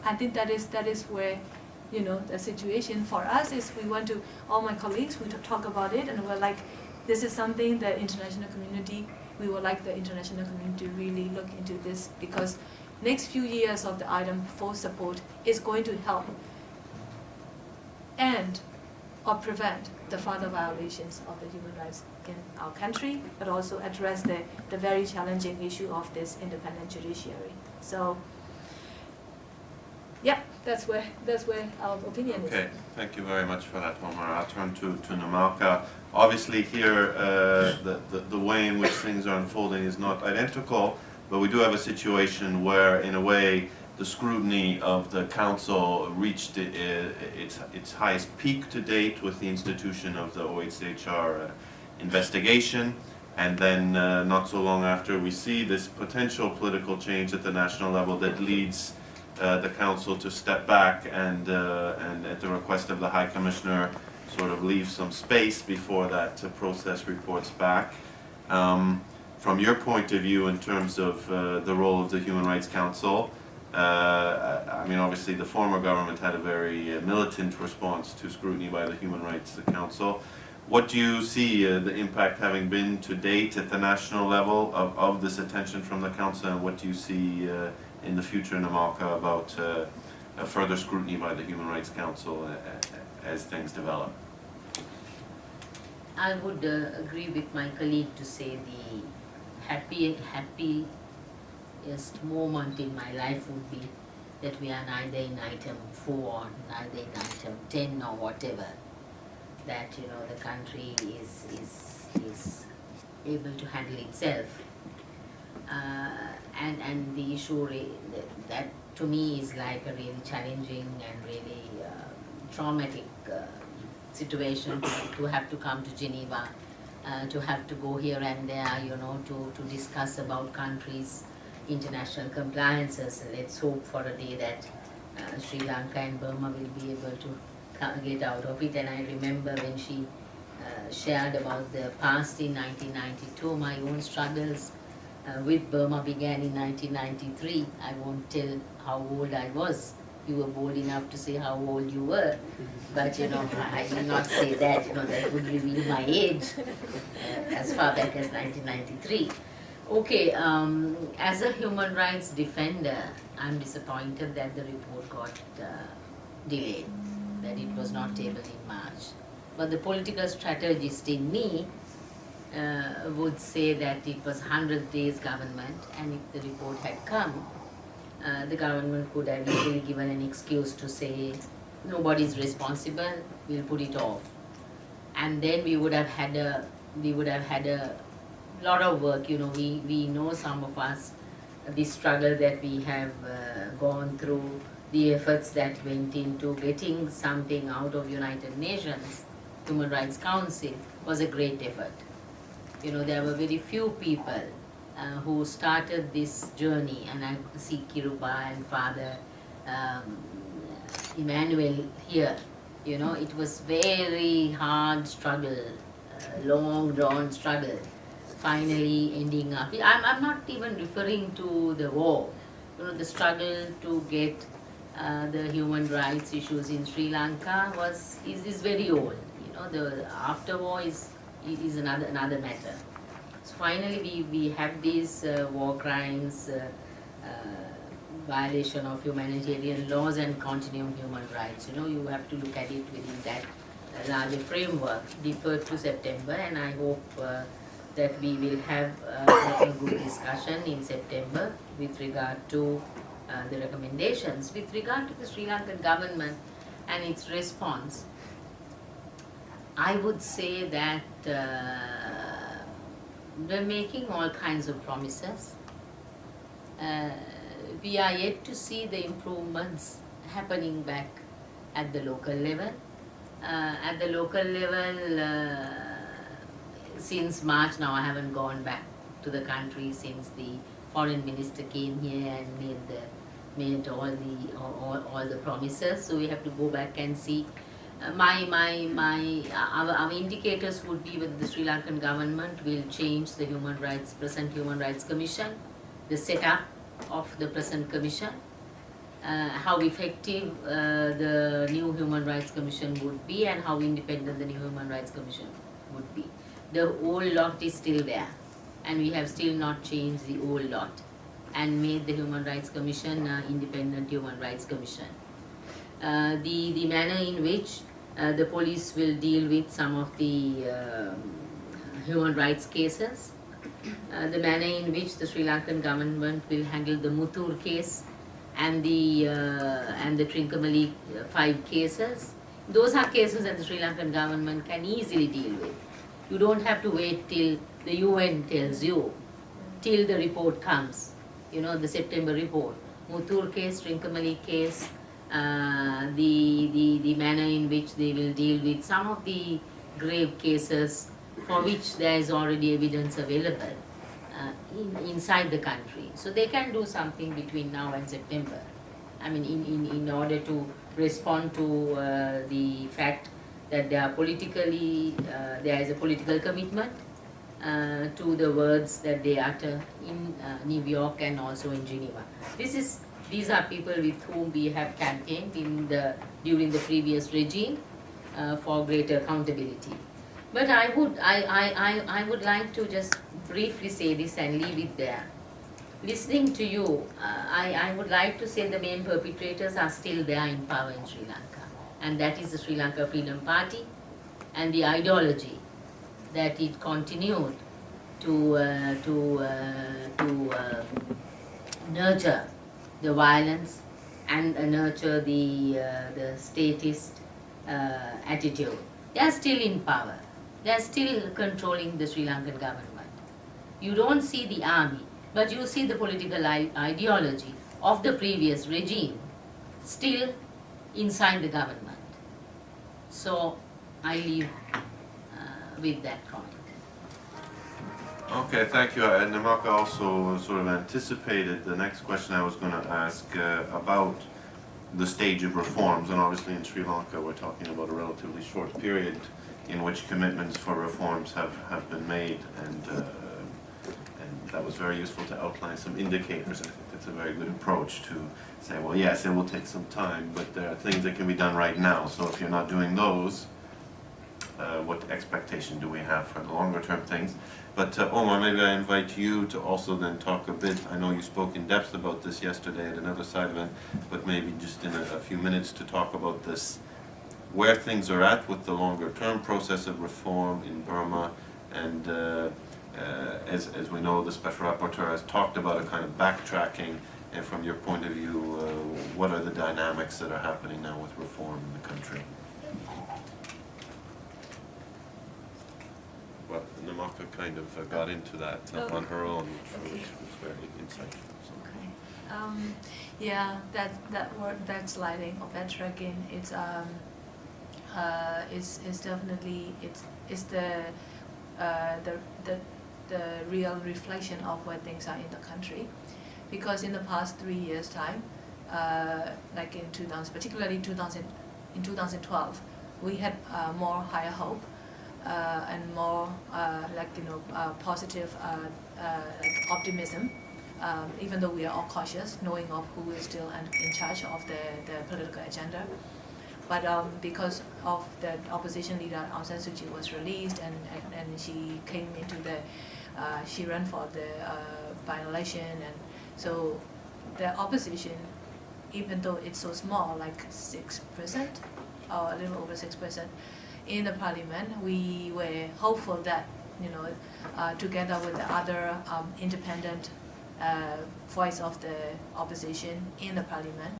I think that is where, you know, the situation for us is we want to, all my colleagues, we talk about it, and we're like, this is something the international community, we would like the international community to really look into this, because next few years of the item for support is going to help end or prevent the further violations of the human rights in our country, but also address the very challenging issue of this independent judiciary. So, yeah, that's where our opinion is. Okay, thank you very much for that, Omar. I'll turn to Namalka. Obviously here, the way in which things are unfolding is not identical, but we do have a situation where, in a way, the scrutiny of the Council reached its highest peak to date with the institution of the OHCHR investigation, and then not so long after we see this potential political change at the national level that leads the Council to step back and at the request of the High Commissioner sort of leave some space before that process reports back. From your point of view in terms of the role of the Human Rights Council, I mean, obviously the former government had a very militant response to scrutiny by the Human Rights Council. What do you see the impact having been to date at the national level of this attention from the Council, and what do you see in the future in Namalka about further scrutiny by the Human Rights Council as things develop? I would agree with my colleague to say the happiest moment in my life would be that we are neither in item 4 or neither in item 10 or whatever. That, you know, the country is able to handle itself. And the issue that to me is like a really challenging and really traumatic situation to have to come to Geneva, to have to go here and there, you know, to discuss about countries' international compliances. Let's hope for a day that Sri Lanka and Burma will be able to get out of it. And I remember when she shared about the past in 1992, my own struggles with Burma began in 1993. I won't tell how old I was. You were bold enough to say how old you were, but you know, I will not say that, you know, that would reveal my age as far back as 1993. Okay, as a human rights defender, I'm disappointed that the report got delayed, that it was not tabled in March. But the political strategist in me would say that it was 100 days government, and if the report had come, the government could have easily given an excuse to say nobody is responsible, we'll put it off, and then we would have had a lot of work. You know, we know, some of us, the struggle that we have gone through, the efforts that went into getting something out of United Nations Human Rights Council was a great effort. You know, there were very few people who started this journey, and I see Kiruba and Father Emmanuel here. You know, it was very hard struggle, long drawn struggle, finally ending up. I'm not even referring to the war. You know, the struggle to get the human rights issues in Sri Lanka is very old. You know, the after war is another matter. So finally we have these war crimes, violation of humanitarian laws and continuum human rights. You know, you have to look at it within that larger framework, deferred to September, and I hope that we will have a good discussion in September with regard to the recommendations. With regard to the Sri Lankan government and its response, I would say that we're making all kinds of promises. We are yet to see the improvements happening back at the local level. At the local level, since March now, I haven't gone back to the country since the foreign minister came here and made all the promises. So we have to go back and see. Our indicators would be whether the Sri Lankan government will change the present Human Rights Commission, the setup of the present commission, how effective the new Human Rights Commission would be and how independent the new Human Rights Commission would be. The old lot is still there, and we have still not changed the old lot and made the Human Rights Commission independent Human Rights Commission. The manner in which the police will deal with some of the human rights cases, the manner in which the Sri Lankan government will handle the Muthoor case and the Trincomalee 5 cases. Those are cases that the Sri Lankan government can easily deal with. You don't have to wait till the UN tells you, till the report comes, the September report. Muthoor case, Trincomalee case, the manner in which they will deal with some of the grave cases for which there is already evidence available inside the country. So they can do something between now and September. I mean, in order to respond to the fact that there is a political commitment to the words that they utter in New York and also in Geneva. These are people with whom we have campaigned during the previous regime for greater accountability. But I would like to just briefly say this and leave it there. Listening to you, I would like to say the main perpetrators are still there in power in Sri Lanka, and that is the Sri Lanka Freedom Party and the ideology that it continued to nurture the violence and nurture the statist attitude. They are still in power. They are still controlling the Sri Lankan government. You don't see the army, but you see the political ideology of the previous regime still inside the government. So I leave with that comment. Okay, thank you. Namaka also sort of anticipated the next question I was going to ask about the stage of reforms, and obviously in Sri Lanka we're talking about a relatively short period in which commitments for reforms have been made, and that was very useful to outline some indicators. I think that's a very good approach to say, well, yes, it will take some time, but there are things that can be done right now. So if you're not doing those, what expectation do we have for the longer term things? But Omar, maybe I invite you to also then talk a bit. I know you spoke in depth about this yesterday at another side event, but maybe just in a few minutes to talk about this, where things are at with the longer term process of reform in Burma, and as we know, the Special Rapporteur has talked about a kind of backtracking, and from your point of view, what are the dynamics that are happening now with reform in the country? Well, Namaka kind of got into that on her own, which was very insightful. So. Okay. Yeah, that word, backsliding or backtracking, is definitely it's the real reflection of where things are in the country, because in the past 3 years' time, like in 2000, particularly in 2012, we had more higher hope. And more positive like optimism, even though we are all cautious, knowing of who is still in charge of the political agenda. But because of the opposition leader Aung San Suu Kyi was released, and she came into she ran for the by-election, and so the opposition, even though it's so small, like 6% or a little over 6%, in the parliament, we were hopeful that, together with the other independent voice of the opposition in the parliament,